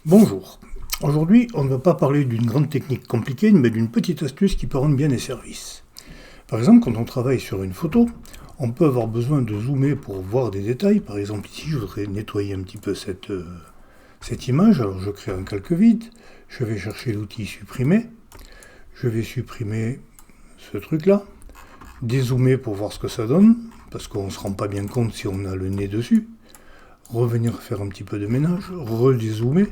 Bonjour. Aujourd'hui, on ne va pas parler d'une grande technique compliquée, mais d'une petite astuce qui peut rendre bien les services. Par exemple, quand on travaille sur une photo, on peut avoir besoin de zoomer pour voir des détails. Par exemple, ici, je voudrais nettoyer un petit peu cette image. Alors, je crée un calque vide. Je vais chercher l'outil supprimer. Je vais supprimer ce truc-là. Dézoomer pour voir ce que ça donne, parce qu'on ne se rend pas bien compte si on a le nez dessus. Revenir faire un petit peu de ménage. Redézoomer.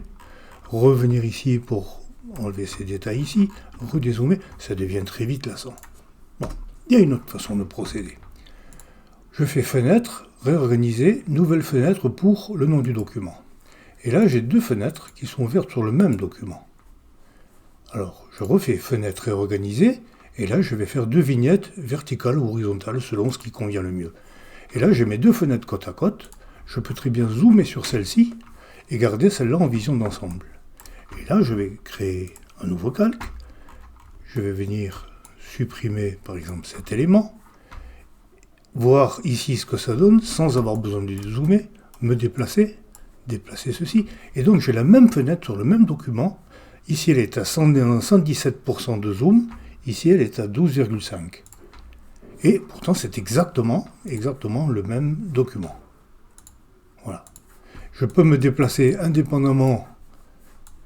Revenir ici pour enlever ces détails ici, redézoomer, ça devient très vite lassant. Bon, il y a une autre façon de procéder. Je fais fenêtre, réorganiser, nouvelle fenêtre pour le nom du document. Et là, j'ai deux fenêtres qui sont ouvertes sur le même document. Alors, je refais fenêtre réorganiser, et là, je vais faire deux vignettes verticales ou horizontales selon ce qui convient le mieux. Et là, j'ai mes deux fenêtres côte à côte. Je peux très bien zoomer sur celle-ci et garder celle-là en vision d'ensemble. Et là, je vais créer un nouveau calque. Je vais venir supprimer, par exemple, cet élément. Voir ici ce que ça donne, sans avoir besoin de zoomer, me déplacer ceci. Et donc, j'ai la même fenêtre sur le même document. Ici, elle est à 117% de zoom. Ici, elle est à 12,5. Et pourtant, c'est exactement le même document. Voilà. Je peux me déplacer indépendamment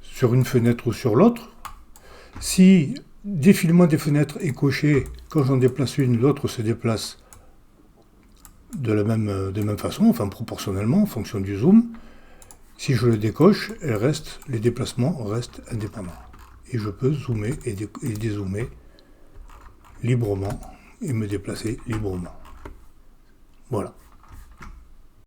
sur une fenêtre ou sur l'autre. Si défilement des fenêtres est coché, quand j'en déplace une, l'autre se déplace de la même façon, enfin proportionnellement, en fonction du zoom. Si je le décoche, les déplacements restent indépendants. Et je peux zoomer et dézoomer librement et me déplacer librement. Voilà.